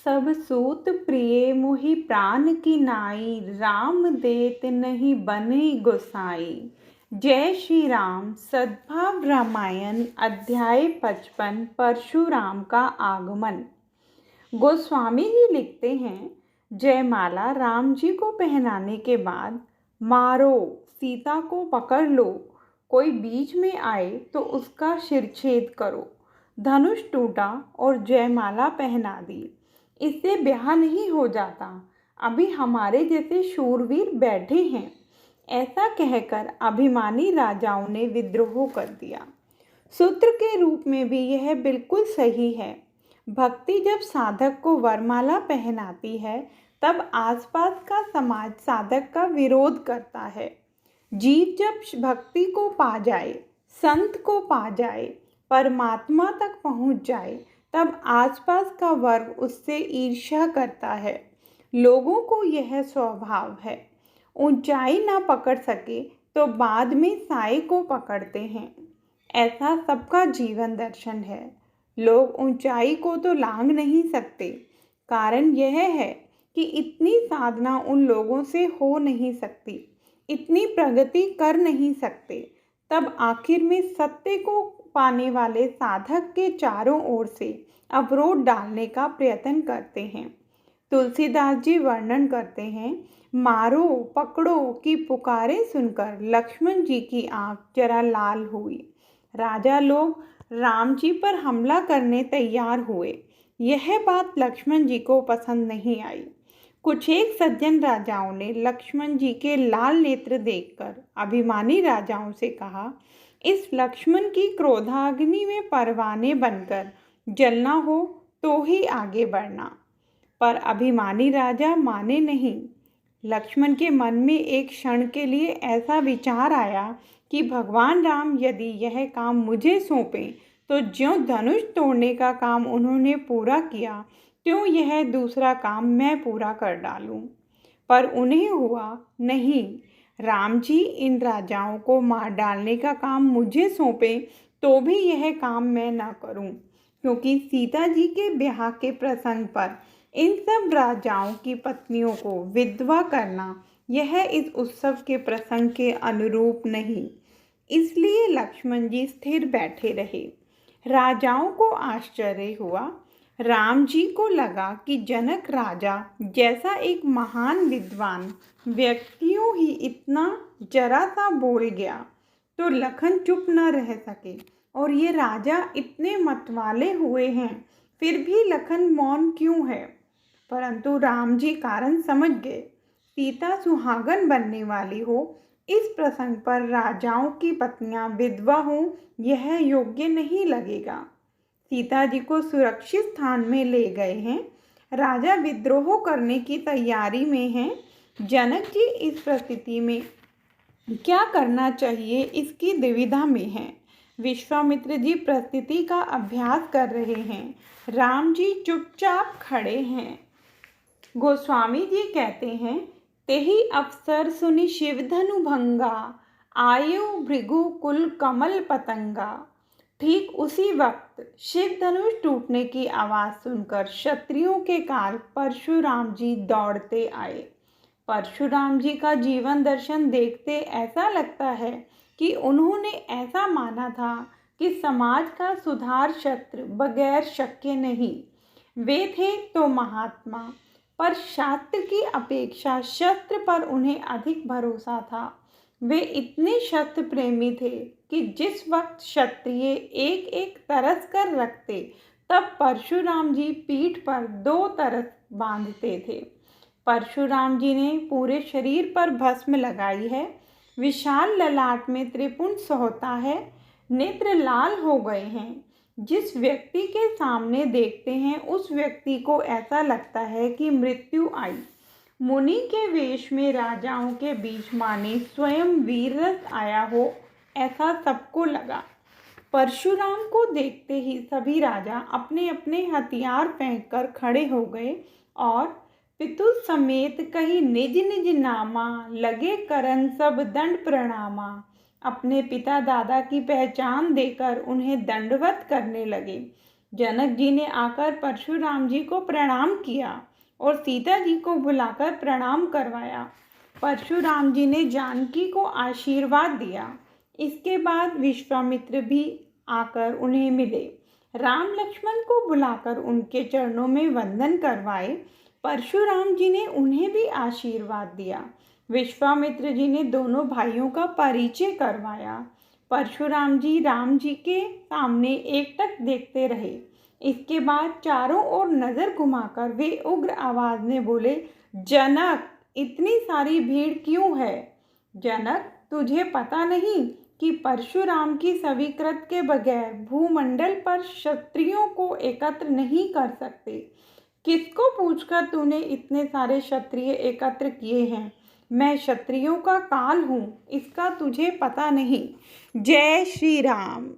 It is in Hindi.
सब सूत प्रिय मोहि प्राण की नाई, राम देत नहीं बने गोसाई। जय श्री राम। सद्भाव रामायण अध्याय 55 परशुराम का आगमन। गोस्वामी जी लिखते हैं, जयमाला राम जी को पहनाने के बाद मारो, सीता को पकड़ लो, कोई बीच में आए तो उसका शिरछेद करो। धनुष टूटा और जयमाला पहना दी। इससे ब्याह नहीं हो जाता, अभी हमारे जैसे शूरवीर बैठे हैं। ऐसा कहकर अभिमानी राजाओं ने विद्रोह कर दिया। सूत्र के रूप में भी यह बिल्कुल सही है। भक्ति जब साधक को वरमाला पहनाती है, तब आसपास का समाज साधक का विरोध करता है। जीव जब भक्ति को पा जाए, संत को पा जाए, परमात्मा तक पहुंच जाए, तब आसपास का वर्ग उससे ईर्ष्या करता है। लोगों को यह स्वभाव है, ऊंचाई ना पकड़ सके तो बाद में साए को पकड़ते हैं। ऐसा सबका जीवन दर्शन है। लोग ऊंचाई को तो लांघ नहीं सकते। कारण यह है कि इतनी साधना उन लोगों से हो नहीं सकती, इतनी प्रगति कर नहीं सकते। तब आखिर में सत्य को पाने वाले साधक के चारों ओर से अवरोध डालने का प्रयत्न करते हैं। तुलसीदास जी वर्णन करते हैं, मारो पकड़ो की पुकारे सुनकर लक्ष्मण जी की आंख जरा लाल हुई। राजा लोग राम जी पर हमला करने तैयार हुए। यह बात लक्ष्मण जी को पसंद नहीं आई। कुछ एक सज्जन राजाओं ने लक्ष्मण जी के लाल नेत्र देखकर अभिमानी राजाओं से कहा, इस लक्ष्मण की क्रोधाग्नि में परवाने बनकर जलना हो तो ही आगे बढ़ना। पर अभिमानी राजा माने नहीं। लक्ष्मण के मन में एक क्षण के लिए ऐसा विचार आया कि भगवान राम यदि यह काम मुझे सौंपें तो ज्यों धनुष तोड़ने का काम उन्होंने पूरा किया, त्यों यह दूसरा काम मैं पूरा कर डालूं। पर उन्हें हुआ नहीं, राम जी इन राजाओं को मार डालने का काम मुझे सौंपें तो भी यह काम मैं ना करूं, क्योंकि सीता जी के ब्याह के प्रसंग पर इन सब राजाओं की पत्नियों को विधवा करना यह इस उत्सव के प्रसंग के अनुरूप नहीं। इसलिए लक्ष्मण जी स्थिर बैठे रहे। राजाओं को आश्चर्य हुआ। राम जी को लगा कि जनक राजा जैसा एक महान विद्वान व्यक्तियों ही इतना जरा सा बोल गया तो लखन चुप न रह सके, और ये राजा इतने मतवाले हुए हैं, फिर भी लखन मौन क्यों है। परंतु राम जी कारण समझ गए। सीता सुहागन बनने वाली हो, इस प्रसंग पर राजाओं की पत्नियां विधवा हों, यह योग्य नहीं लगेगा। सीता जी को सुरक्षित स्थान में ले गए हैं। राजा विद्रोह करने की तैयारी में हैं। जनक जी इस परिस्थिति में क्या करना चाहिए, इसकी दुविधा में हैं। विश्वामित्र जी परिस्थिति का अभ्यास कर रहे हैं। राम जी चुपचाप खड़े हैं। गोस्वामी जी कहते हैं, तेहि अवसर सुनि शिव धनु भंगा, आयु भृगु कुल कमल पतंगा। ठीक उसी वक्त शिव धनुष टूटने की आवाज़ सुनकर क्षत्रियों के काल परशुराम जी दौड़ते आए। परशुराम जी का जीवन दर्शन देखते ऐसा लगता है कि उन्होंने ऐसा माना था कि समाज का सुधार शस्त्र बगैर शक्य नहीं। वे थे तो महात्मा, पर शास्त्र की अपेक्षा शस्त्र पर उन्हें अधिक भरोसा था। वे इतने शस्त्र प्रेमी थे कि जिस वक्त क्षत्रिय एक एक तरस कर रखते, तब परशुराम जी पीठ पर 2 तरस बांधते थे। परशुराम जी ने पूरे शरीर पर भस्म लगाई है। विशाल ललाट में त्रिपुंड सोहता है। नेत्र लाल हो गए हैं। जिस व्यक्ति के सामने देखते हैं, उस व्यक्ति को ऐसा लगता है कि मृत्यु आई। मुनि के वेश में राजाओं के बीच माने स्वयं वीररस आया हो, ऐसा सबको लगा। परशुराम को देखते ही सभी राजा अपने अपने हथियार फेंककर खड़े हो गए और पितु समेत कही निज निज नामा, लगे करन सब दंड प्रणामा। अपने पिता दादा की पहचान देकर उन्हें दंडवत करने लगे। जनक जी ने आकर परशुराम जी को प्रणाम किया और सीता जी को बुलाकर प्रणाम करवाया। परशुराम जी ने जानकी को आशीर्वाद दिया। इसके बाद विश्वामित्र भी आकर उन्हें मिले। राम लक्ष्मण को बुलाकर उनके चरणों में वंदन करवाए। परशुराम जी ने उन्हें भी आशीर्वाद दिया। विश्वामित्र जी ने दोनों भाइयों का परिचय करवाया। परशुराम जी राम जी के सामने एकटक देखते रहे। इसके बाद चारों ओर नजर घुमाकर वे उग्र आवाज में बोले, जनक, इतनी सारी भीड़ क्यों है? जनक, तुझे पता नहीं कि परशुराम की स्वीकृत के बगैर भूमंडल पर क्षत्रियों को एकत्र नहीं कर सकते। किसको पूछकर तूने इतने सारे क्षत्रिय एकत्र किए हैं? मैं क्षत्रियों का काल हूँ, इसका तुझे पता नहीं। जय श्री राम।